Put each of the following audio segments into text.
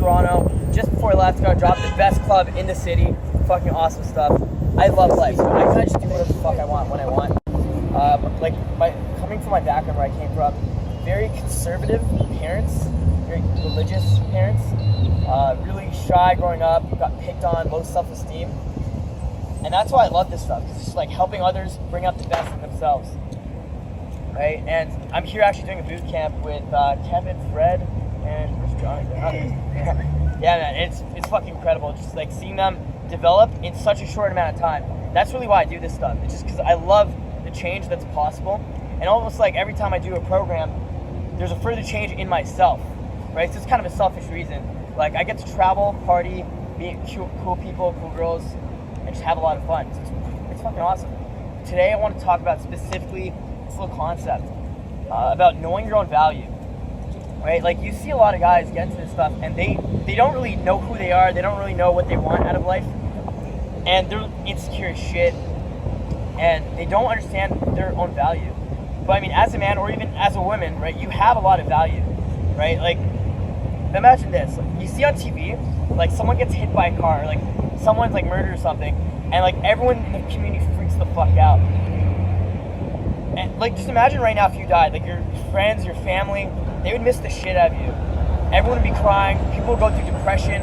Toronto. Just before I left, got a job at the best club in the city. Fucking awesome stuff. I love life. I kind of just do whatever the fuck I want when I want. Coming from my background where I came from, very conservative parents, very religious parents, really shy growing up, got picked on, low self-esteem. And that's why I love this stuff, because it's just like helping others bring out the best in themselves. Right? And I'm here actually doing a boot camp with Kevin, Fred, and where's Johnny? Yeah, man, it's fucking incredible. Just like seeing them develop in such a short amount of time. That's really why I do this stuff. It's just because I love the change that's possible. And almost like every time I do a program, there's a further change in myself, right? So it's kind of a selfish reason. Like I get to travel, party, meet cool people, cool girls, and just have a lot of fun. So it's fucking awesome. Today I want to talk about specifically this little concept about knowing your own value, right? Like you see a lot of guys get into this stuff and they don't really know who they are. They don't really know what they want out of life. And they're insecure as shit. And they don't understand their own value. But I mean, as a man or even as a woman, right, you have a lot of value, right? Like, imagine this. Like, you see on TV, like, someone gets hit by a car, or, like, someone's, like, murdered or something, and, like, everyone in the community freaks the fuck out. And, like, just imagine right now if you died. Like, your friends, your family, they would miss the shit out of you. Everyone would be crying. People would go through depression.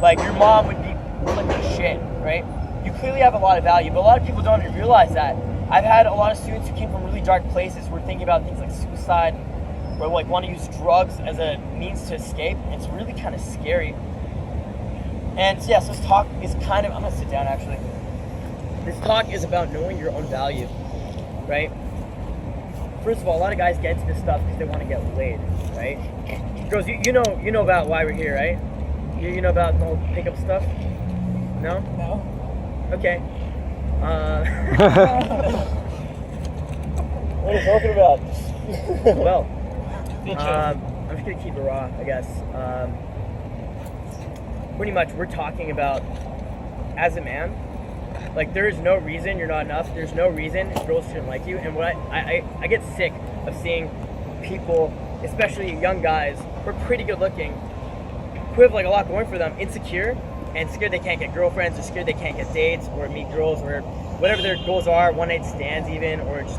Like, your mom would be like shit, right? You clearly have a lot of value, but a lot of people don't even realize that. I've had a lot of students who came from really dark places who were thinking about things like suicide or like want to use drugs as a means to escape. It's really kind of scary. And yeah, so this talk is kind of, I'm going to sit down actually. This talk is about knowing your own value, right? First of all, a lot of guys get into this stuff because they want to get laid, right? Girls, you know about why we're here, right? You know about the whole pickup stuff? No? No. Okay. What are you talking about? Well, I'm just gonna keep it raw, I guess. Pretty much, we're talking about as a man. Like, there is no reason you're not enough. There's no reason girls shouldn't like you. And what I get sick of seeing people, especially young guys, who are pretty good looking, who have like a lot going for them, insecure. And scared they can't get girlfriends, or scared they can't get dates, or meet girls, or whatever their goals are, one night stands even, or just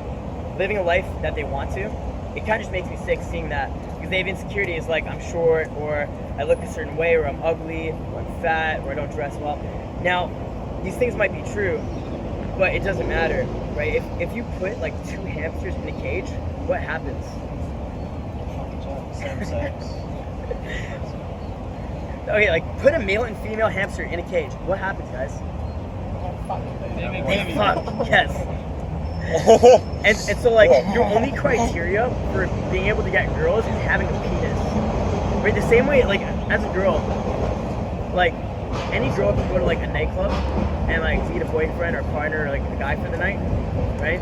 living a life that they want to. It kind of just makes me sick seeing that, because they have insecurities like I'm short, or I look a certain way, or I'm ugly, or I'm fat, or I don't dress well. Now, these things might be true, but it doesn't matter, right? If you put like two hamsters in a cage, what happens? Same sex. Okay, like put a male and female hamster in a cage. What happens, guys? They fuck. Yes. and so like your only criteria for being able to get girls is having a penis. Right? The same way, like as a girl, like any girl can go to like a nightclub and like meet a boyfriend or partner or like a guy for the night, right?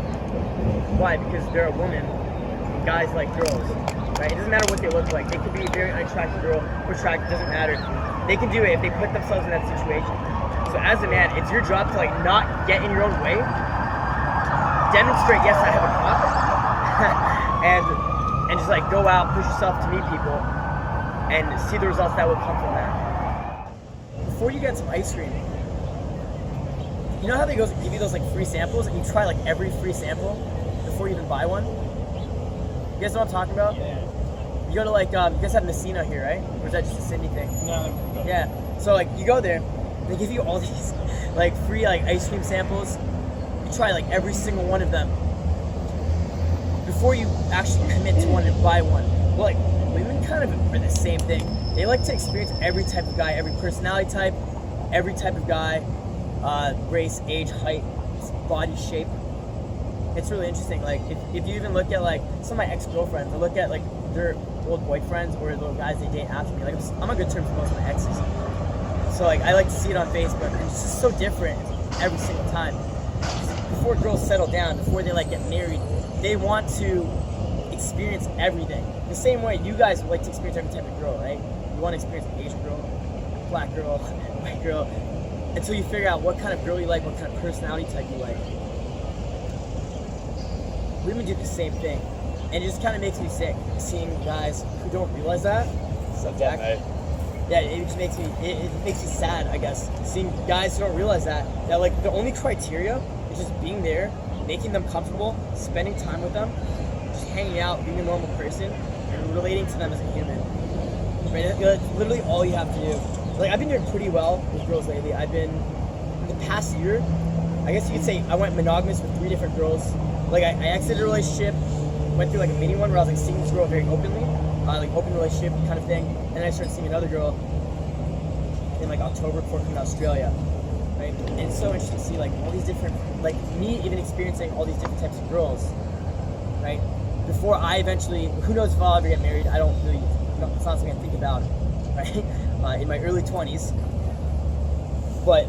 Why? Because they're a woman. Guys like girls. Right? It doesn't matter what they look like. They could be a very unattractive girl or attractive, doesn't matter. They can do it if they put themselves in that situation. So as a man, it's your job to like not get in your own way. Demonstrate, yes, I have a cock. and just like go out, push yourself to meet people and see the results that will come from that. Before you get some ice cream, you know how they give you those like free samples and you try like every free sample before you even buy one? You guys know what I'm talking about? Yeah. You go to like, you guys have Messina here, right? Or is that just a Sydney thing? No. Yeah. So like, you go there, they give you all these like free like ice cream samples. You try like every single one of them before you actually commit to one and buy one. Well, like women kind of are the same thing. They like to experience every type of guy, every personality type, every type of guy, race, age, height, body shape. It's really interesting. Like if you even look at like some of my ex-girlfriends, I look at like their old boyfriends or the guys they date after me. Like I'm on good terms with most of my exes. So like I like to see it on Facebook, and it's just so different every single time. Before girls settle down, before they like get married, they want to experience everything. The same way you guys would like to experience every type of girl, right? You want to experience an Asian girl, black girl, white girl, until you figure out what kind of girl you like, what kind of personality type you like. Women do the same thing, and it just kind of makes me sick seeing guys who don't realize that. What's up, Jack? yeah, it just makes me it makes me sad, I guess, seeing guys who don't realize that like the only criteria is just being there, making them comfortable, spending time with them, just hanging out, being a normal person, and relating to them as a human. Right? That's literally all you have to do. Like, I've been doing pretty well with girls lately. I've been, in the past year, I guess you could say I went monogamous with 3 different girls. Like, I exited a relationship, went through like a mini one where I was like seeing this girl very openly, like open relationship kind of thing, and then I started seeing another girl in like October before coming to Australia, right? And it's so interesting to see like all these different, like me even experiencing all these different types of girls, right? Before I eventually, who knows if I'll ever get married, I don't really, it's not something I think about, right? In my early 20s, but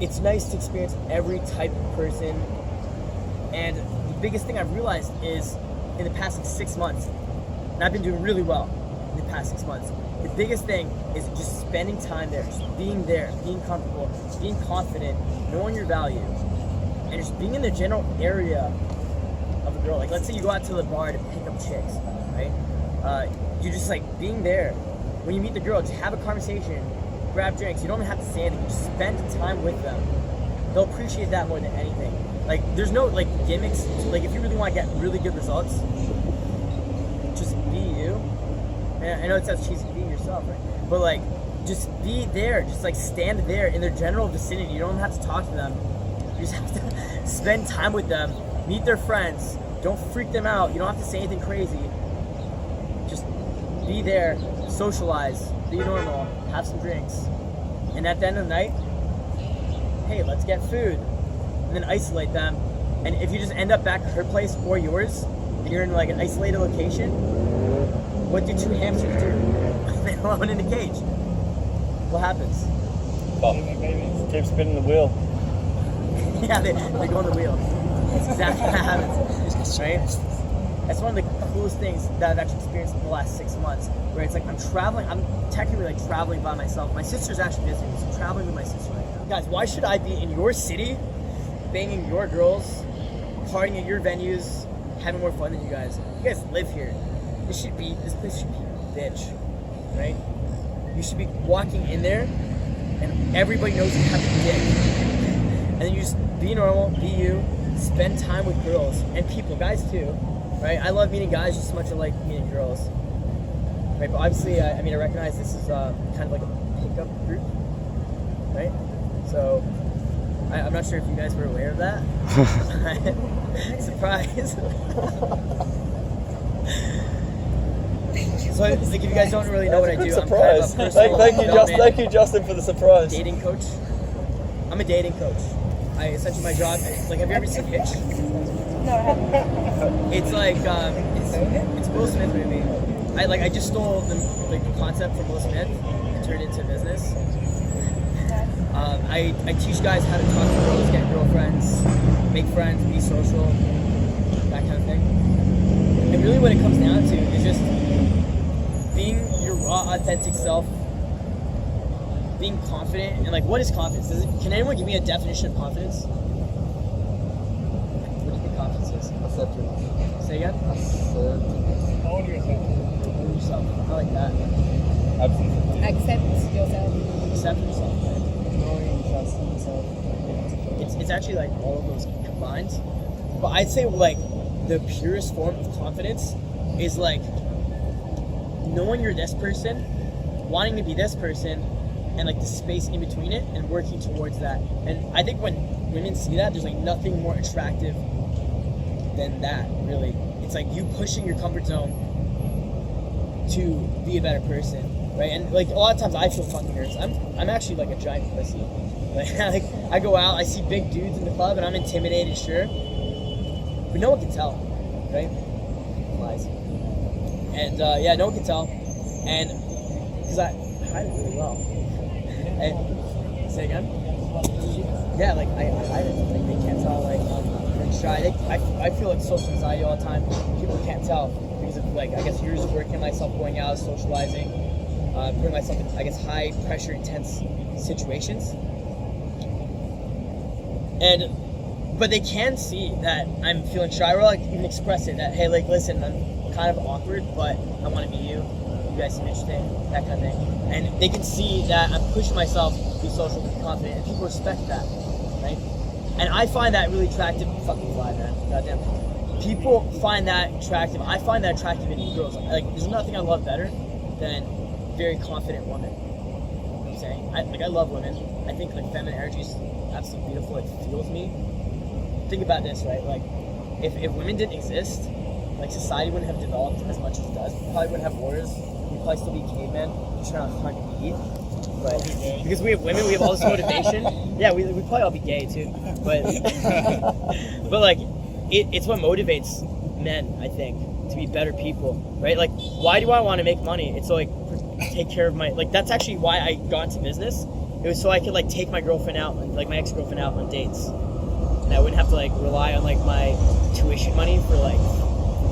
it's nice to experience every type of person. And the biggest thing I've realized is in the past like 6 months, and I've been doing really well in the past 6 months, the biggest thing is just spending time there, just being there, being comfortable, being confident, knowing your value, and just being in the general area of a girl. Like, let's say you go out to the bar to pick up chicks, right? You're just like being there. When you meet the girl, just have a conversation, grab drinks. You don't even have to say anything. Just spend time with them. They'll appreciate that more than anything. Like, there's no like gimmicks. Like, if you really want to get really good results, just be you. And I know it sounds cheesy, be yourself, right? But like, just be there. Just like stand there in their general vicinity. You don't have to talk to them. You just have to spend time with them. Meet their friends. Don't freak them out. You don't have to say anything crazy. Just be there. Socialize. Be normal. Have some drinks. And at the end of the night, hey, let's get food. And then isolate them. And if you just end up back at her place or yours, and you're in like an isolated location, what do 2 hamsters do? They're alone in a cage. What happens? Keep spinning the wheel. Yeah, they go on the wheel. That's exactly what happens. Right? That's one of the coolest things that I've actually experienced in the last 6 months, where it's like I'm technically like traveling by myself. My sister's actually visiting me, so I'm traveling with my sister right now. Guys, why should I be in your city, banging your girls, partying at your venues, having more fun than you guys? You guys live here. This place should be a bitch, right? You should be walking in there, and everybody knows you have a dick. And then you just be normal, be you, spend time with girls, and people, guys too, right? I love meeting guys just as much as I like meeting girls, right? But obviously, I recognize this is kind of like a pickup group, right? So, I'm not sure if you guys were aware of that. Surprise. So, like, if you guys don't really know what I do, I'm kind of a personal Thank you, Justin, for the surprise. Dating coach. I'm a dating coach. Essentially my job, like, have you ever seen Hitch? No, I haven't. It's like, it's Will Smith movie. I just stole the concept from Will Smith and turned it into business. I teach guys how to talk to girls, get girlfriends, make friends, be social, that kind of thing. And really what it comes down to is just being your raw, authentic self, being confident, and like, what is confidence? Can anyone give me a definition of confidence? What do you think confidence is? Acceptance. Say again? Own yourself. Own yourself. I like that. Absolutely. Accept yourself. Accept yourself. Right? Knowing, trusting yourself. It's actually like all of those combined. But I'd say like the purest form of confidence is like knowing you're this person, wanting to be this person, and like the space in between it and working towards that. And I think when women see that, there's like nothing more attractive than that, really. It's like you pushing your comfort zone to be a better person, right? And like a lot of times I feel fucking nervous. I'm actually like a giant pussy. Like I go out, I see big dudes in the club and I'm intimidated, sure, but no one can tell, right? Lies. And yeah, no one can tell, and because I hide it really well. And, say again? Yeah, like I hide it. Like they can't tell. Like I'm shy. I feel like social anxiety all the time. People can't tell because of like I guess years of working myself, going out, socializing, putting myself in I guess high pressure, intense situations. But they can see that I'm feeling shy, or like even express it that hey, like listen, I'm kind of awkward, but I want to be you. guys seem interesting, that kind of thing. And they can see that I'm pushing myself to be social, be confident, and people respect that, right? And I find that really attractive. Fucking fly, man. Goddamn. People find that attractive. I find that attractive in girls. Like, there's nothing I love better than very confident women. You know what I'm saying? I love women. I think like feminine energy is absolutely beautiful. It fuels me. Think about this, right? Like, if women didn't exist, like society wouldn't have developed as much as it does. We probably wouldn't have wars. We'd probably still be cavemen, just trying to hunt and eat. But because we have women, we have all this motivation. Yeah, we'd probably all be gay too. But but like, it's what motivates men, I think, to be better people, right? Like, why do I want to make money? It's so like take care of my, like, that's actually why I got into business. It was so I could like take my girlfriend out, like my ex-girlfriend out on dates, and I wouldn't have to like rely on like my tuition money for like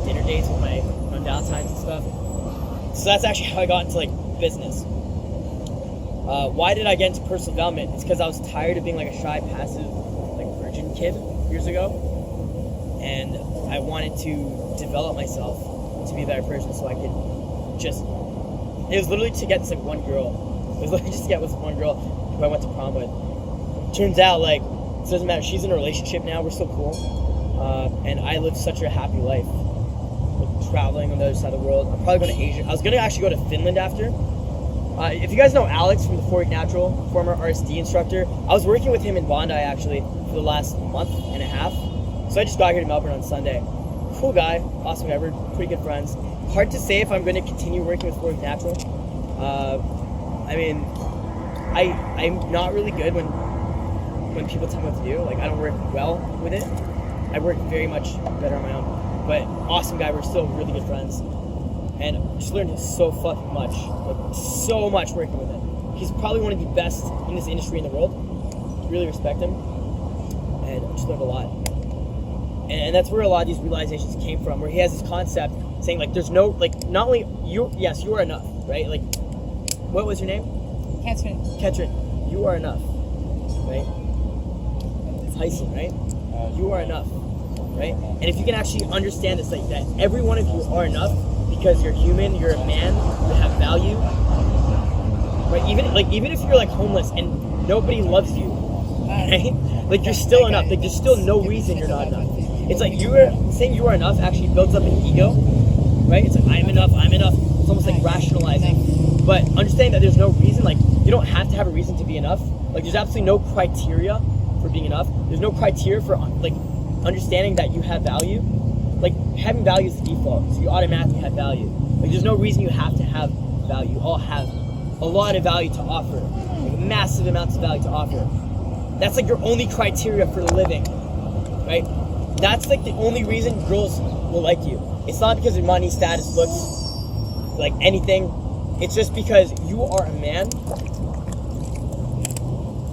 dinner dates with my on Valentine's and stuff. So that's actually how I got into like business. Why did I get into personal development? It's because I was tired of being like a shy, passive, like virgin kid years ago, and I wanted to develop myself to be a better person, so I could just. It was literally to get this like one girl. It was literally just to get with one girl who I went to prom with. Turns out like it doesn't matter. She's in a relationship now. We're still cool, and I lived such a happy life. Traveling on the other side of the world. I'm probably going to Asia. I was going to actually go to Finland after. If you guys know Alex from the 4 Week Natural, former RSD instructor, I was working with him in Bondi actually for the last month and a half. So I just got here to Melbourne on Sunday. Cool guy, awesome guy, we're pretty good friends. Hard to say if I'm going to continue working with 4 Week Natural. I mean, I'm not really good when people tell me what to do. Like, I don't work well with it. I work very much better on my own. But awesome guy, we're still really good friends. And just learned so fucking much. Like, so much working with him. He's probably one of the best in this industry in the world. Really respect him. And just learned a lot. And that's where a lot of these realizations came from, where he has this concept saying like there's no, like, not only you, yes, you are enough, right? Like, what was your name? Ketrin, you are enough, right? Tyson, right? You are enough. Right? And if you can actually understand this, like that every one of you are enough because you're human, you're a man, you have value, right? Even if you're like homeless and nobody loves you, right? Like you're still enough. Like there's still no reason you're not enough. It's like saying you are enough actually builds up an ego, right? It's like I'm enough. It's almost like rationalizing. But understanding that there's no reason, like you don't have to have a reason to be enough. Like there's absolutely no criteria for being enough. There's no criteria for like understanding that you have value. Like having value is the default, so you automatically have value. Like there's no reason you have to have value. You all have a lot of value to offer, like massive amounts of value to offer. That's like your only criteria for living, right? That's like the only reason girls will like you. It's not because of money, status, looks, like anything. It's just because you are a man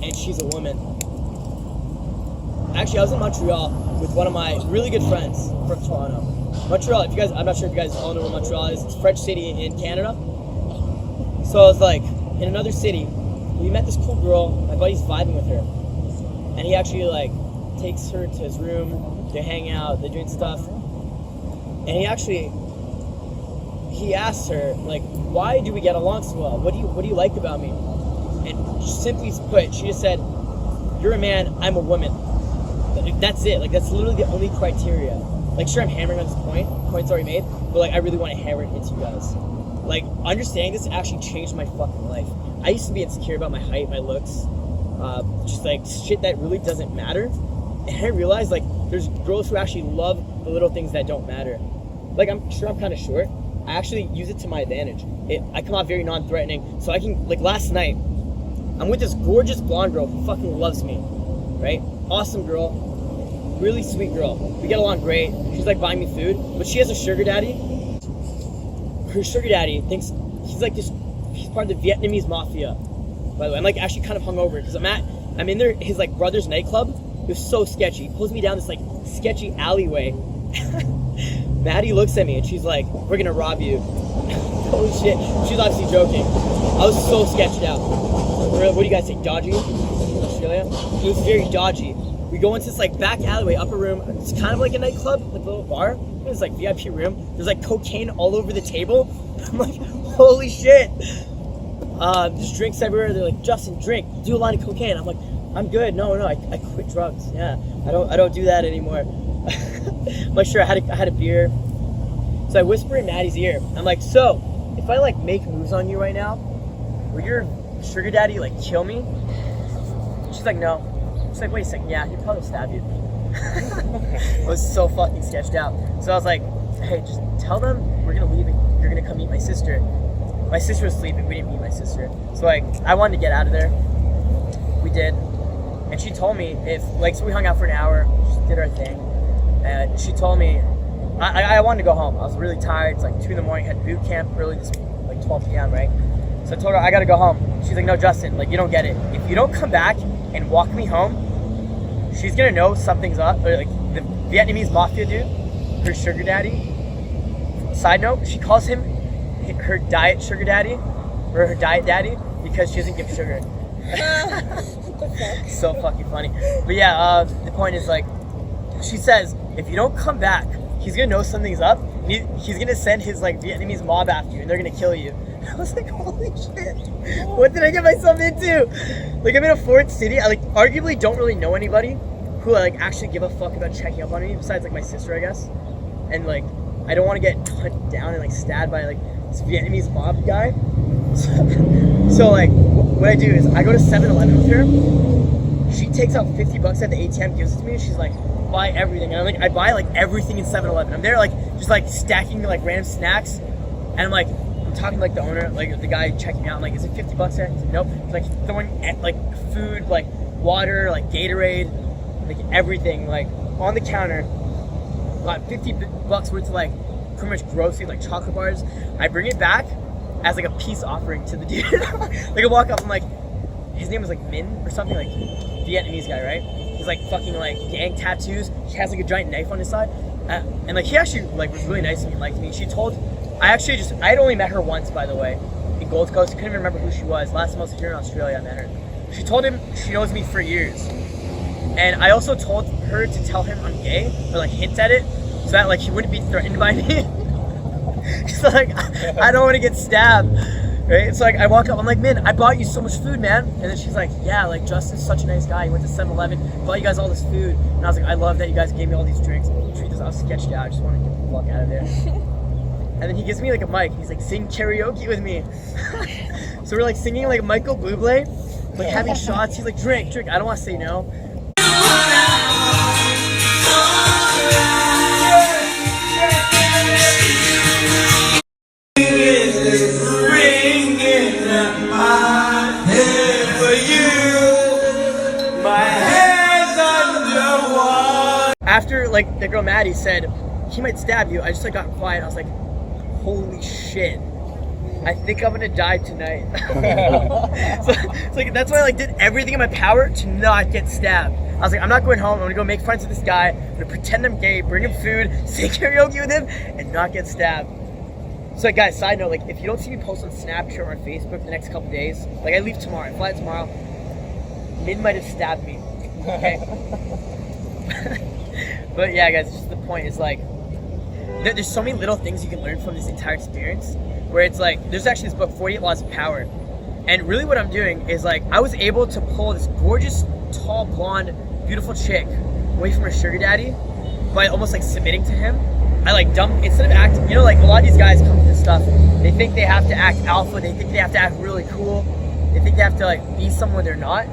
and she's a woman. Actually, I was in Montreal with one of my really good friends from Toronto. Montreal, I'm not sure if you guys all know where Montreal is. It's a French city in Canada. So I was like, in another city, we met this cool girl, my buddy's vibing with her. And he actually like takes her to his room, they hang out, they're doing stuff. And he asks her, like, why do we get along so well? What do you like about me? And simply put, she just said, you're a man, I'm a woman. That's it. Like, that's literally the only criteria. Like, sure, I'm hammering on this point's already made, but like, I really want to hammer it into you guys. Like, understanding this actually changed my fucking life. I used to be insecure about my height, my looks, just like shit that really doesn't matter. And I realized, like, there's girls who actually love the little things that don't matter. Like, I'm sure I'm kind of short. I actually use it to my advantage. I come out very non-threatening, so I can, like, last night, I'm with this gorgeous blonde girl who fucking loves me, right? Awesome girl, really sweet girl. We get along great. She's like buying me food, but she has a sugar daddy. Her sugar daddy thinks he's like this. He's part of the Vietnamese mafia. By the way, I'm like actually kind of hungover because I'm in there. His like brother's nightclub. It was so sketchy. He pulls me down this like sketchy alleyway. Maddie looks at me and she's like, "We're gonna rob you." Holy shit! She's obviously joking. I was so sketched out. What do you guys think? Dodgy? Australia? It was very dodgy. We go into this like back alleyway, upper room. It's kind of like a nightclub, like a little bar. this like VIP room. There's like cocaine all over the table. I'm like, holy shit. There's drinks everywhere. They're like, Justin, drink, do a line of cocaine. I'm like, I'm good. No, I quit drugs. Yeah, I don't do that anymore. I'm like, sure, I had a beer. So I whisper in Maddie's ear. I'm like, so if I like make moves on you right now, will your sugar daddy like kill me? She's like, no. She's like, wait a second, yeah, he'd probably stab you. I was so fucking sketched out. So I was like, hey, just tell them we're gonna leave and you're gonna come meet my sister. My sister was sleeping, we didn't meet my sister. So like, I wanted to get out of there. We did. And she told me if, like, so we hung out for an hour, just did our thing. And she told me, I wanted to go home. I was really tired. It's like 2 a.m, had boot camp early this, like 12 p.m, right? So I told her, I gotta go home. She's like, no, Justin, like, you don't get it. If you don't come back and walk me home, she's gonna know something's up. Or like, the Vietnamese mafia dude, her sugar daddy. Side note, she calls him her diet sugar daddy, or her diet daddy, because she doesn't give sugar. So fucking funny. But yeah, the point is, like, she says, if you don't come back, he's gonna know something's up. And he's gonna send his like Vietnamese mob after you, and they're gonna kill you. I was like, holy shit, what did I get myself into? Like, I'm in a foreign city. I like arguably don't really know anybody who like actually give a fuck about checking up on me, besides like my sister, I guess. And like, I don't want to get cut down and like stabbed by like this Vietnamese mob guy. So like, what I do is I go to 7-Eleven with her. She takes out $50 at the ATM, gives it to me, and she's like, buy everything. And I'm like, I buy like everything in 7-Eleven. I'm there like just like stacking like random snacks, and I'm like, I'm talking to like the owner, like the guy checking me out. I'm like, is it $50 there? He's like, nope. He's like throwing like food, like water, like Gatorade, like everything, like on the counter. Got $50 worth of like pretty much groceries, like chocolate bars. I bring it back as like a peace offering to the dude. Like, I walk up, I'm like, his name was like Min or something, like Vietnamese guy, right? He's like fucking like gang tattoos. He has like a giant knife on his side, and like he actually like was really nice to me and liked me. She told, I had only met her once, by the way, in Gold Coast. I couldn't even remember who she was. Last time I was here in Australia, I met her. She told him she knows me for years, and I also told her to tell him I'm gay, or like hint at it, so that like he wouldn't be threatened by me. She's like, I don't want to get stabbed, right? So like, I walk up, I'm like, man, I bought you so much food, man. And then she's like, yeah, like Justin's such a nice guy. He went to 7-Eleven, bought you guys all this food. And I was like, I love that you guys gave me all these drinks. Treat this, I was sketched out. I just want to get the fuck out of there. And then he gives me like a mic. He's like, sing karaoke with me. So we're like singing like Michael Bublé, like having shots. He's like, drink. I don't want to say no. After like the girl Maddie said he might stab you, I just like got quiet. I was like, holy shit, I think I'm gonna die tonight. So it's like, that's why I like did everything in my power to not get stabbed. I was like, I'm not going home. I'm gonna go make friends with this guy. I'm gonna pretend I'm gay, bring him food, sing karaoke with him, and not get stabbed. So like, guys, side note, like if you don't see me post on Snapchat or on Facebook the next couple days, like I leave tomorrow, I fly tomorrow, Min might have stabbed me. Okay. But yeah, guys, just the point is like, there's so many little things you can learn from this entire experience, where it's like, there's actually this book, 48 Laws of Power. And really what I'm doing is like, I was able to pull this gorgeous, tall, blonde, beautiful chick away from her sugar daddy by almost like submitting to him. I like instead of acting, you know, like a lot of these guys come to this stuff, they think they have to act alpha, they think they have to act really cool, they think they have to like be someone they're not,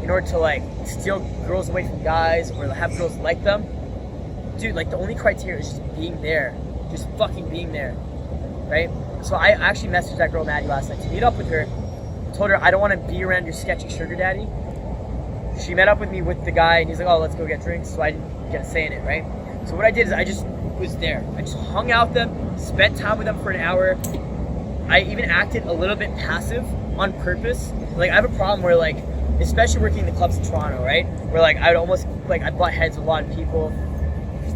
in order to like steal girls away from guys or have girls like them. Dude, like the only criteria is just being there, just fucking being there, right? So I actually messaged that girl Maddie last night to meet up with her. Told her I don't want to be around your sketchy sugar daddy. She met up with me with the guy, and he's like, oh, let's go get drinks. So I didn't get a say in it, right? So what I did is I just was there. I just hung out with them, spent time with them for an hour. I even acted a little bit passive on purpose. Like, I have a problem where like, especially working in the clubs in Toronto, right? Where like I'd almost like I butt heads with a lot of people.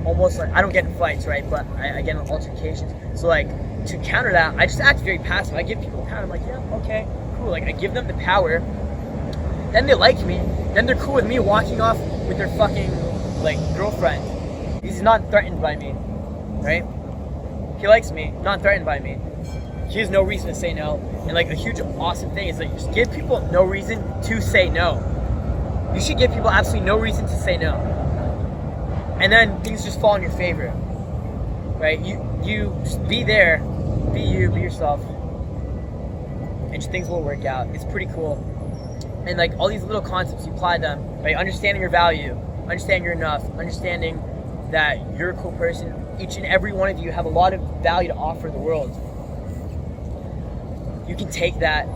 Almost like I don't get in fights, right? But I get in altercations. So like to counter that, I just act very passive. I give people power. I'm like, yeah, okay, cool. Like I give them the power. Then they like me. Then they're cool with me walking off with their fucking like girlfriend. He's not threatened by me. right? He likes me, not threatened by me. He has no reason to say no. And like a huge awesome thing is like just give people no reason to say no. You should give people absolutely no reason to say no. And then things just fall in your favor. Right? You just be there, be you, be yourself. And just things will work out. It's pretty cool. And like all these little concepts, you apply them, right? Understanding your value, understanding you're enough, understanding that you're a cool person. Each and every one of you have a lot of value to offer the world. You can take that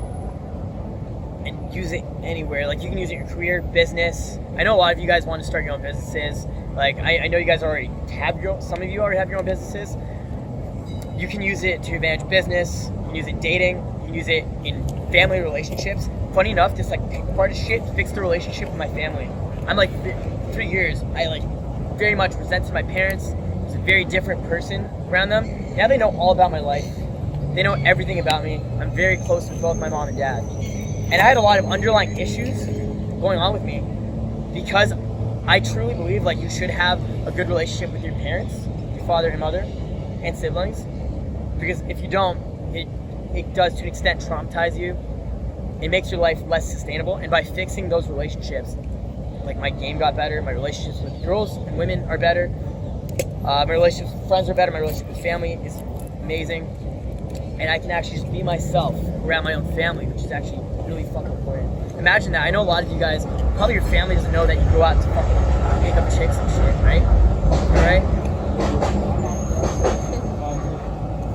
and use it anywhere. Like you can use it in your career, business. I know a lot of you guys want to start your own businesses. Like I know you guys already have some of you already have your own businesses. You can use it to your advantage business. You can use it in dating. You can use it in family relationships. Funny enough, just like pick apart of shit, fix the relationship with my family. I'm like 3 years. I like very much resented my parents. I was a very different person around them. Now they know all about my life. They know everything about me. I'm very close with both my mom and dad. And I had a lot of underlying issues going on with me because I truly believe like you should have a good relationship with your parents, your father and mother, and siblings. Because if you don't, it does to an extent traumatize you. It makes your life less sustainable. And by fixing those relationships, like my game got better, my relationships with girls and women are better, my relationships with friends are better, my relationship with family is amazing. And I can actually just be myself around my own family, which is actually really fucking important. Imagine that. I know a lot of you guys, probably your family doesn't know that you go out to fucking pick up chicks and shit, right? Alright?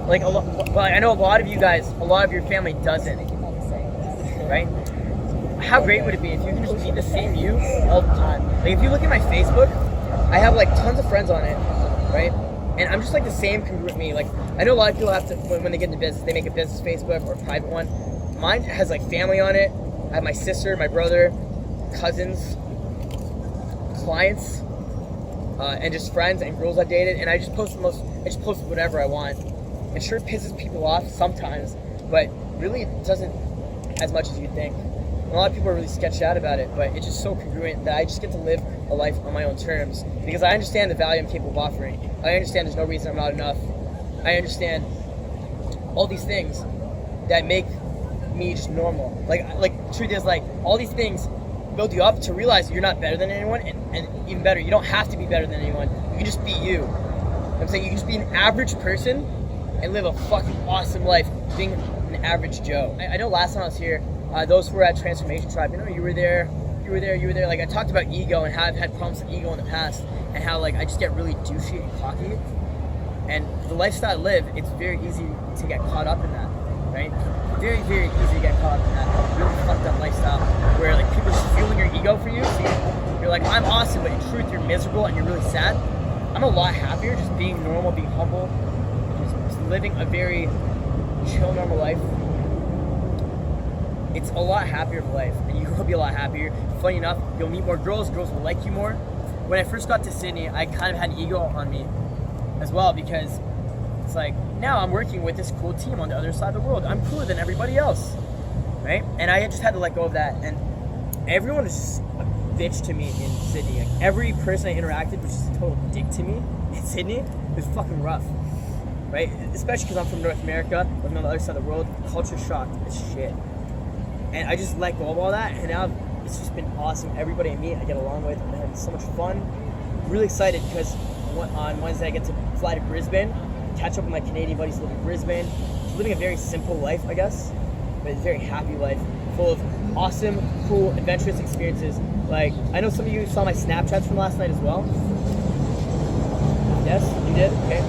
Like, well, I know a lot of you guys, a lot of your family doesn't, right? How great would it be if you could just be the same you all the time? Like, if you look at my Facebook, I have like tons of friends on it, right? And I'm just like the same congruent me. Like, I know a lot of people have to, when they get into business, they make a business Facebook or a private one. Mine has like family on it. I have my sister, my brother, cousins, clients, and just friends and girls I've dated. And I just post whatever I want. And sure, it pisses people off sometimes, but really it doesn't as much as you'd think. And a lot of people are really sketched out about it, but it's just so congruent that I just get to live a life on my own terms because I understand the value I'm capable of offering. I understand there's no reason I'm not enough. I understand all these things that make me just normal. Like truth is, like, all these things build you up to realize you're not better than anyone, and even better, you don't have to be better than anyone. You can just be you. I'm saying you can just be an average person and live a fucking awesome life being an average Joe. I know last time I was here, those who were at Transformation Tribe, you know, you were there. Like, I talked about ego and how I've had problems with ego in the past and how, like, I just get really douchey and cocky. And the lifestyle I live, it's very easy to get caught up in that, right? Very, very easy to get caught up in that really fucked up lifestyle where, like, people just fueling your ego for you. So you're like, I'm awesome, but in truth, you're miserable and you're really sad. I'm a lot happier just being normal, being humble, just living a very chill, normal life. It's a lot happier of a life, and you will be a lot happier. Funny enough, you'll meet more girls will like you more. When I first got to Sydney, I kind of had an ego on me as well, because it's like, now I'm working with this cool team on the other side of the world. I'm cooler than everybody else, right? And I just had to let go of that, and everyone was just a bitch to me in Sydney. Like, every person I interacted was just a total dick to me in Sydney. It was fucking rough, right? Especially because I'm from North America, living on the other side of the world. Culture shocked as shit. And I just let go of all that, and now it's just been awesome. Everybody I meet, I get along with, and having so much fun. I'm really excited because on Wednesday I get to fly to Brisbane, catch up with my Canadian buddies who live in Brisbane. Just living a very simple life, I guess, but it's a very happy life, full of awesome, cool, adventurous experiences. Like, I know some of you saw my Snapchats from last night as well. Yes, you did? Okay.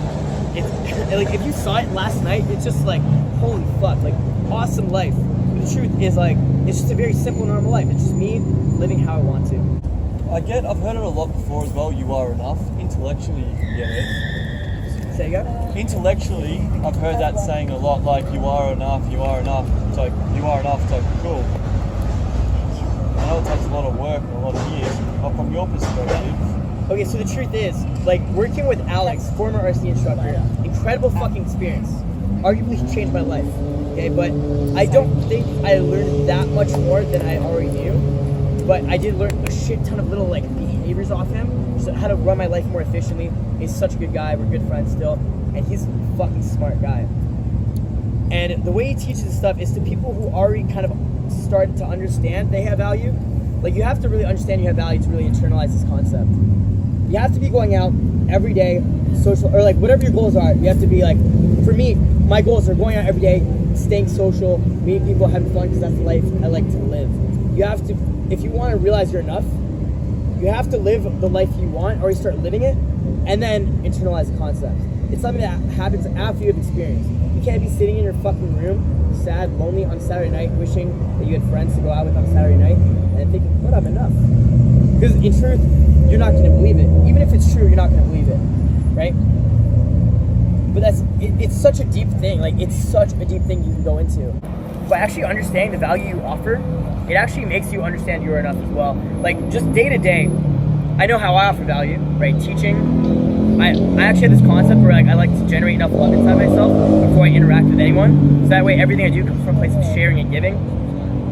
It's, like, if you saw it last night, it's just like, holy fuck, like, awesome life. The truth is, like, it's just a very simple, normal life. It's just me living how I want to. I've heard it a lot before as well, you are enough. Intellectually, you get it. Say again? Intellectually, I've heard that saying a lot, like, you are enough. It's like, you are enough, it's like, cool. I know it takes a lot of work and a lot of years, but from your perspective... Okay, so the truth is, like, working with Alex, former RC instructor, incredible fucking experience. Arguably, he changed my life. Okay, but I don't think I learned that much more than I already knew. But I did learn a shit ton of little, like, behaviors off him just how to run my life more efficiently. He's such a good guy. We're good friends still, and he's a fucking smart guy. And the way he teaches this stuff is to people who already kind of started to understand they have value. Like, you have to really understand you have value to really internalize this concept. You have to be going out every day, social, or like whatever your goals are. You have to be like, for me, my goals are going out every day, staying social, meeting people, having fun, because that's the life I like to live. You have to, if you want to realize you're enough, you have to live the life you want, or you start living it, and then internalize the concept. It's something that happens after you have experience. You can't be sitting in your fucking room, sad, lonely on Saturday night, wishing that you had friends to go out with on Saturday night, and thinking, what, I'm enough. Because in truth, you're not going to believe it. Even if it's true, you're not going to believe it, right? But it's such a deep thing. Like, it's such a deep thing you can go into. But actually understanding the value you offer, it actually makes you understand you're enough as well. Like, just day to day, I know how I offer value, right? Teaching. I actually have this concept where, like, I like to generate enough love inside myself before I interact with anyone. So that way everything I do comes from a place of sharing and giving,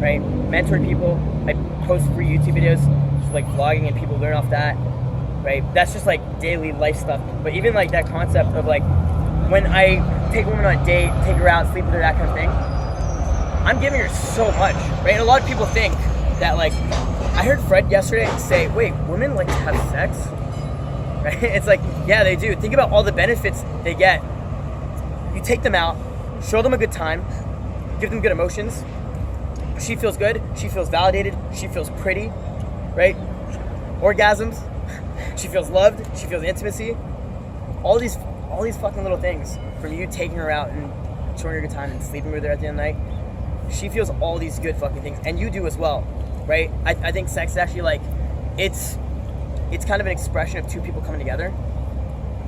right? Mentoring people. I post free YouTube videos, just like vlogging, and people learn off that, right? That's just like daily life stuff. But even like that concept of like, when I take a woman on a date, take her out, sleep with her, that kind of thing, I'm giving her so much, right? And a lot of people think that, like, I heard Fred yesterday say, wait, women like to have sex? Right? It's like, yeah, they do. Think about all the benefits they get. You take them out, show them a good time, give them good emotions. She feels good, she feels validated, she feels pretty, right? Orgasms, she feels loved, she feels intimacy. All these fucking little things from you taking her out and showing her a good time and sleeping with her at the end of the night. She feels all these good fucking things, and you do as well, right? I think sex is actually like, it's kind of an expression of two people coming together.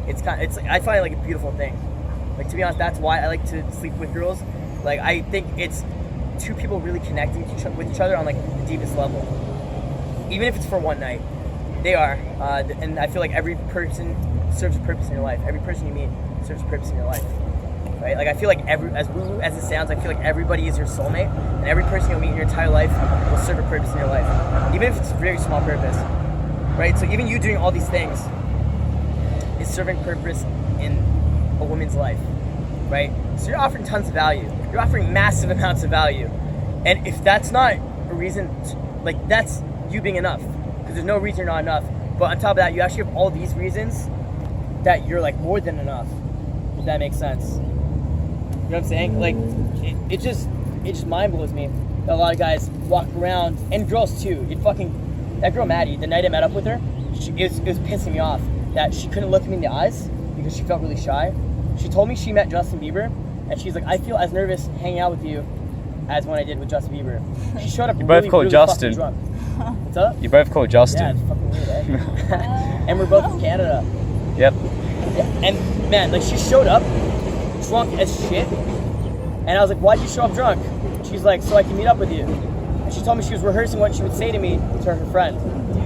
I find it like a beautiful thing. Like, to be honest, that's why I like to sleep with girls. Like, I think it's two people really connecting with each other on like the deepest level. Even if it's for one night, they are. And I feel like every person serves a purpose in your life. Every person you meet serves a purpose in your life, right? Like, I feel like as woo as it sounds, I feel like everybody is your soulmate, and every person you'll meet in your entire life will serve a purpose in your life, even if it's a very small purpose, right? So even you doing all these things is serving purpose in a woman's life, right? So you're offering tons of value. You're offering massive amounts of value, and if that's not a reason, like, that's you being enough, because there's no reason you're not enough. But on top of that, you actually have all these reasons that you're like more than enough, if that makes sense. You know what I'm saying? Like, it just mind blows me that a lot of guys walk around, and girls too. That girl Maddie, the night I met up with her, it was pissing me off that she couldn't look me in the eyes because she felt really shy. She told me she met Justin Bieber, and she's like, I feel as nervous hanging out with you as when I did with Justin Bieber. She showed up You both called really Justin. fucking drunk. What's up? You both called Justin. Yeah, it's fucking weird, eh? And we're both from Canada. Yep. Yeah, and man, like, she showed up drunk as shit, and I was like, why'd you show up drunk? She's like, so I can meet up with you. And she told me she was rehearsing what she would say to me to her friend.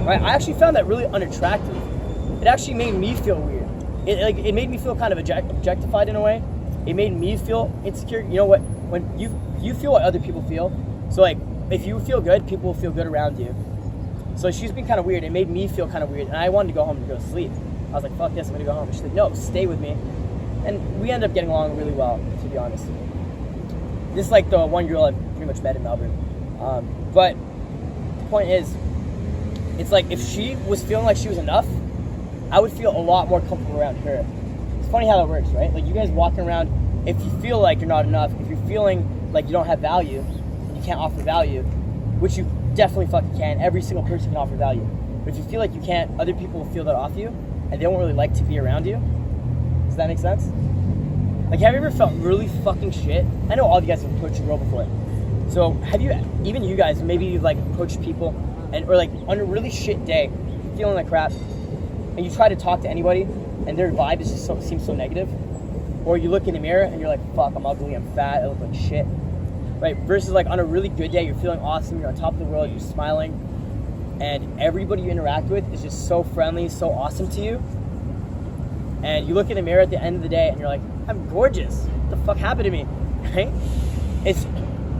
Right? I actually found that really unattractive. It actually made me feel weird. It made me feel kind of objectified in a way. It made me feel insecure. You know what? When you feel what other people feel, so like, if you feel good, people will feel good around you. So she's been kind of weird. It made me feel kind of weird, and I wanted to go home and go to sleep. I was like, fuck this, I'm gonna go home. And she's like, no, stay with me. And we ended up getting along really well, to be honest. This is like the one girl I've pretty much met in Melbourne. But the point is, it's like, if she was feeling like she was enough, I would feel a lot more comfortable around her. It's funny how that works, right? Like, you guys walking around, if you feel like you're not enough, if you're feeling like you don't have value, and you can't offer value, which you definitely fucking can. Every single person can offer value. But if you feel like you can't, other people will feel that off you, and they don't really like to be around you. Does that make sense? Like, have you ever felt really fucking shit? I know all of you guys have approached a girl before. So have you, even you guys, maybe you've like approached people, or like on a really shit day, feeling like crap, and you try to talk to anybody, and their vibe is just seems so negative. Or you look in the mirror and you're like, fuck, I'm ugly, I'm fat, I look like shit. Right? Versus like on a really good day, you're feeling awesome, you're on top of the world, you're smiling, and everybody you interact with is just so friendly, so awesome to you. And you look in the mirror at the end of the day and you're like, I'm gorgeous. What the fuck happened to me? Right? It's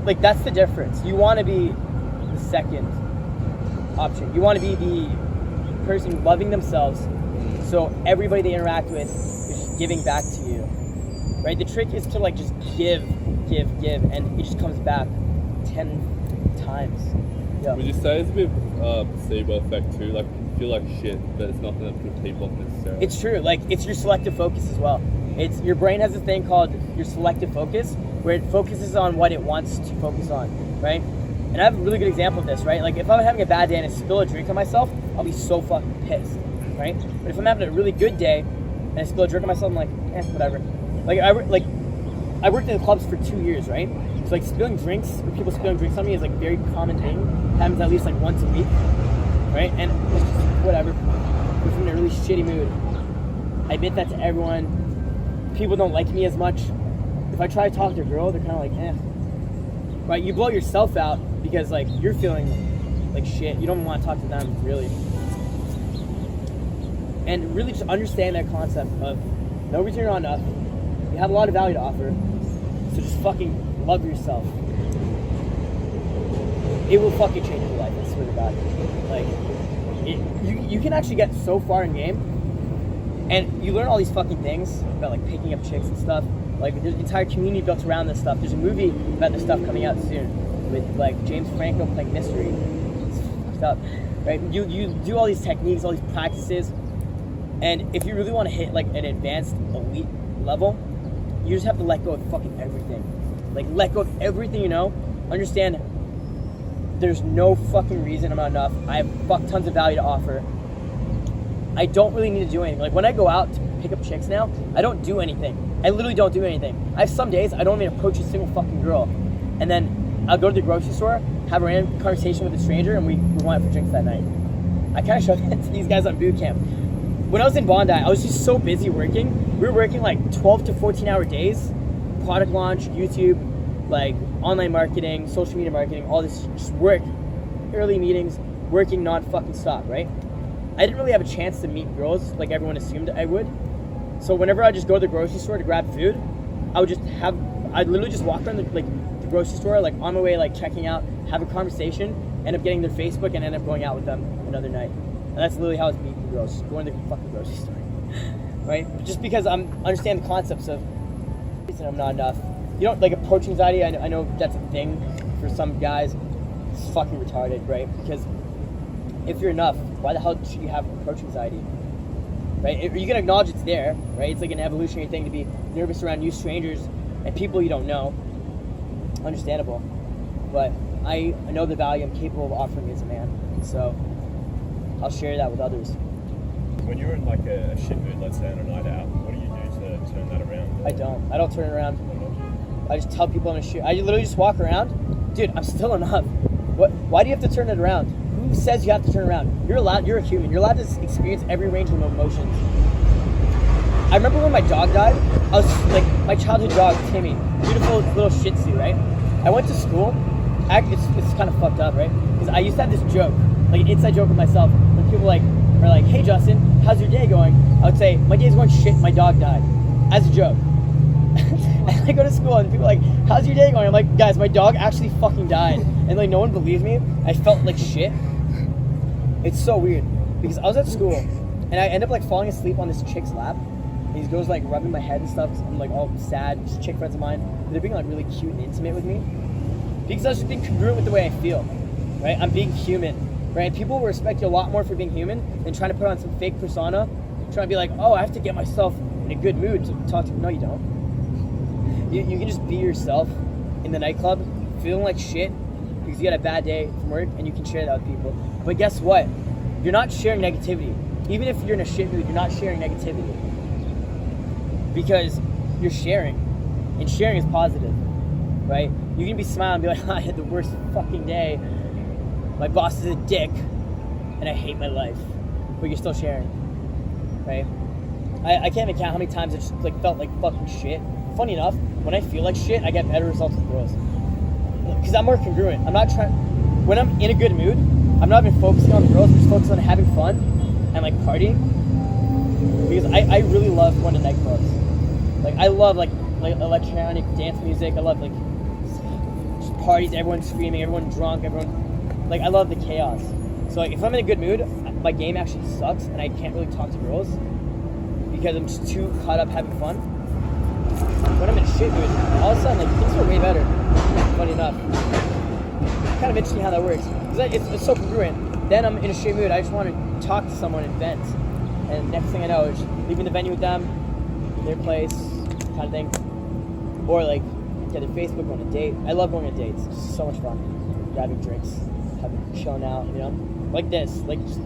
like, that's the difference. You want to be the second option. You want to be the person loving themselves, so everybody they interact with is just giving back to you, right? The trick is to like just give, and it just comes back 10 times. Yeah. Would you say it's a bit of placebo effect too? Like, you feel like shit, but it's not going to put people off necessarily. It's true. Like, it's your selective focus as well. It's your brain has a thing called your selective focus, where it focuses on what it wants to focus on, right? And I have a really good example of this, right? Like, if I'm having a bad day and I spill a drink on myself, I'll be so fucking pissed, right? But if I'm having a really good day and I spill a drink on myself, I'm like, whatever. Like, I worked in the clubs for 2 years, right? So like spilling drinks, or people spilling drinks on me is like a very common thing. It happens at least like once a week, right? And it's just whatever. If I'm in a really shitty mood, I admit that to everyone. People don't like me as much. If I try to talk to a girl, they're kind of like, right? You blow yourself out because like you're feeling like shit. You don't want to talk to them really. And really just understand that concept of no reason you're not enough. You have a lot of value to offer, so just fucking love yourself. It will fucking change your life, I swear to God. Like, you can actually get so far in game, and you learn all these fucking things about like picking up chicks and stuff. Like, there's an entire community built around this stuff. There's a movie about this stuff coming out soon with like James Franco playing Mystery. It's fucked up, right? You do all these techniques, all these practices, and if you really want to hit like an advanced elite level, you just have to let go of fucking everything. Like, let go of everything you know. Understand, there's no fucking reason I'm not enough. I have fuck tons of value to offer. I don't really need to do anything. Like, when I go out to pick up chicks now, I don't do anything. I literally don't do anything. I have some days I don't even approach a single fucking girl. And then I'll go to the grocery store, have a random conversation with a stranger, and we went out for drinks that night. I kind of showed that to these guys on boot camp. When I was in Bondi, I was just so busy working. We were working like 12 to 14 hour days. Product launch, YouTube, like online marketing, social media marketing, all this just work. Early meetings, working non-fucking stop, right? I didn't really have a chance to meet girls like everyone assumed I would. So whenever I just go to the grocery store to grab food, I'd literally just walk around the grocery store, like on my way, like checking out, have a conversation, end up getting their Facebook, and end up going out with them another night. And that's literally how I was meeting girls, just going to the fucking grocery store, right? Just because I'm understand the concepts of reason I'm not enough. You know, like approach anxiety, I know that's a thing for some guys. It's fucking retarded, right? Because if you're enough, why the hell should you have approach anxiety? Right? You can acknowledge it's there, right? It's like an evolutionary thing to be nervous around new strangers and people you don't know. Understandable. But I know the value I'm capable of offering as a man. So I'll share that with others. When you're in like a shit mood, let's say on a night out, what do you do to turn that around? I don't turn it around. I just tell people I'm a shit. I literally just walk around. Dude, I'm still enough. Why do you have to turn it around? Who says you have to turn around? You're a human. You're allowed to experience every range of emotions. I remember when my dog died, I was like, my childhood dog, Timmy, beautiful little Shih Tzu, right? I went to school. It's kind of fucked up, right? Because I used to have this joke, like an inside joke with myself. When people are like, hey Justin, how's your day going? I would say, my day's going shit, my dog died. As a joke. And I go to school and people are like, how's your day going? I'm like, guys, my dog actually fucking died. And like, no one believed me. I felt like shit. It's so weird. Because I was at school and I end up like falling asleep on this chick's lap. And these girls like rubbing my head and stuff. I'm like all sad, just chick friends of mine. They're being like really cute and intimate with me. Because I was just being congruent with the way I feel. Right? I'm being human. Right? People will respect you a lot more for being human than trying to put on some fake persona. Trying to be like, oh, I have to get myself in a good mood to talk to you. No, you don't. You can just be yourself in the nightclub, feeling like shit because you had a bad day from work, and you can share that with people. But guess what? You're not sharing negativity. Even if you're in a shit mood, you're not sharing negativity. Because you're sharing. And sharing is positive. Right? You can be smiling and be like, I had the worst fucking day. My boss is a dick. And I hate my life. But you're still sharing. Right? I can't even count how many times I just like felt like fucking shit. Funny enough, when I feel like shit, I get better results with girls. Because I'm more congruent. I'm not trying... When I'm in a good mood, I'm not even focusing on the girls. I'm just focused on having fun and like partying. Because I really love going to nightclubs. Like I love like electronic dance music. I love like just parties, everyone screaming, everyone drunk, everyone... Like I love the chaos. So like if I'm in a good mood, my game actually sucks and I can't really talk to girls because I'm just too caught up having fun. When I'm in a shit mood, all of a sudden, like, things are way better. Funny enough. Kind of interesting how that works. It's so congruent. Then I'm in a shit mood, I just want to talk to someone and vent. And next thing I know, it's leaving the venue with them, their place, kind of thing. Or like, yeah, their Facebook, going on a date. I love going on dates. It's just so much fun. Grabbing drinks, chilling out, you know? Like this, like just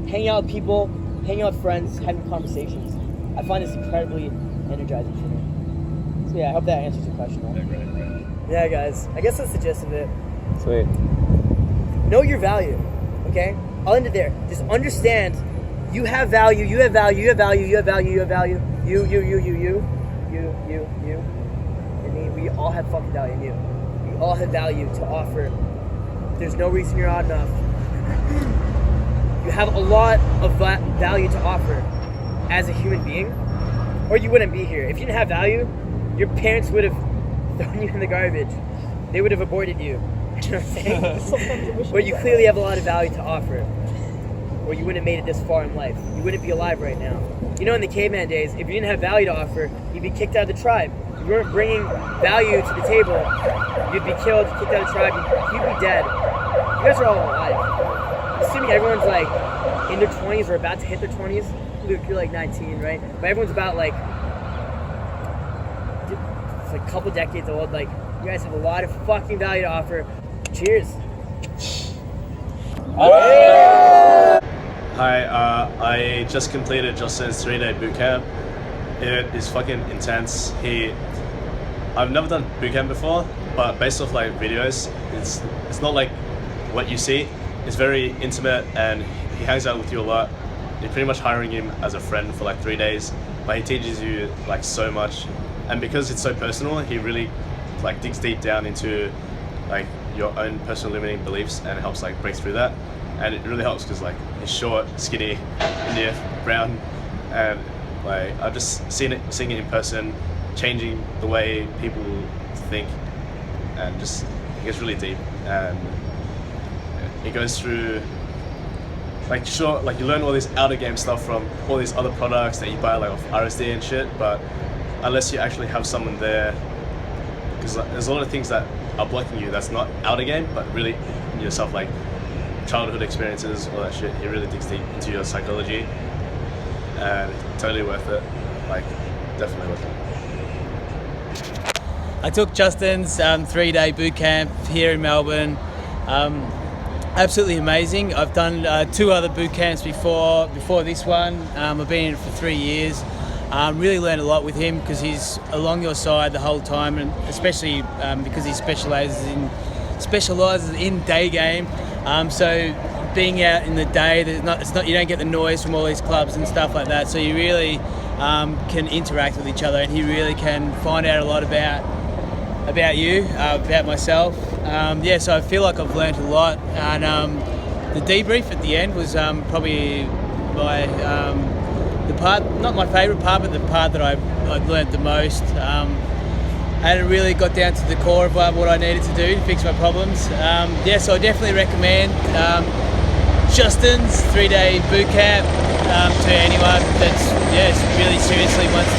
hanging out with people, hanging out with friends, having conversations. I find this incredibly energizing for me. So yeah, I hope that answers your question. Right? Yeah, guys, I guess that's the gist of it. Sweet. Know your value, okay? I'll end it there. Just understand you have value, you have value, you have value, you have value, you have value. You. And me, we all have fucking value in you. We all have value to offer. There's no reason you're not enough. You have a lot of value to offer as a human being, or you wouldn't be here. If you didn't have value, your parents would have thrown you in the garbage. They would have aborted you. You know what I'm saying? But you clearly have a lot of value to offer, or you wouldn't have made it this far in life. You wouldn't be alive right now. You know, in the caveman days, if you didn't have value to offer, you'd be kicked out of the tribe. If you weren't bringing value to the table, you'd be killed, kicked out of the tribe, you'd be dead. You guys are all alive. I'm assuming everyone's like in their 20s or about to hit their 20s. Luke, you're like 19, right? But everyone's about like, it's like a couple decades old. Like, you guys have a lot of fucking value to offer. Cheers. Hi, I just completed Justin's 3-day boot camp. It is fucking intense. I've never done boot camp before, but based off like videos, it's not like what you see. It's very intimate and he hangs out with you a lot. You're pretty much hiring him as a friend for like 3 days, but he teaches you like so much. And because it's so personal, he really like digs deep down into like your own personal limiting beliefs and helps like break through that. And it really helps because like he's short, skinny, Indian, brown, and like I've just seeing it in person, changing the way people think, and just it gets really deep. And it goes through like sure, like you learn all this outer game stuff from all these other products that you buy like off RSD and shit, but unless you actually have someone there, because like, there's a lot of things that are blocking you that's not outer game, but really in yourself, like childhood experiences, all that shit. He really digs deep into your psychology, and totally worth it. Like, definitely worth it. I took Justin's 3-day boot camp here in Melbourne. Absolutely amazing. I've done 2 other boot camps before this one. I've been in it for 3 years. Really learned a lot with him because he's along your side the whole time, and especially because he specialises in day game. So being out in the day, you don't get the noise from all these clubs and stuff like that. So you really can interact with each other, and he really can find out a lot about you, about myself. So I feel like I've learned a lot, and the debrief at the end was probably the part, not my favourite part, but the part that I learned the most. And it really got down to the core of what I needed to do to fix my problems. So I definitely recommend Justin's 3-day boot camp to anyone that's really seriously wants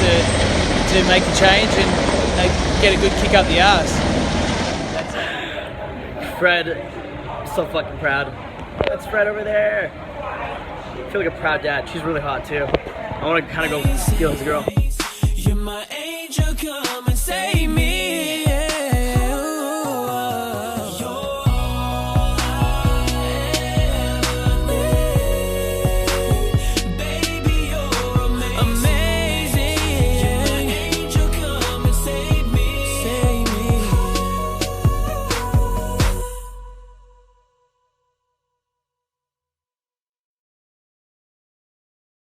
to make a change and get a good kick up the arse. Fred, I'm so fucking proud. That's Fred over there. I feel like a proud dad. She's really hot too. I want to kind of go steal his girl. You're my angel coming.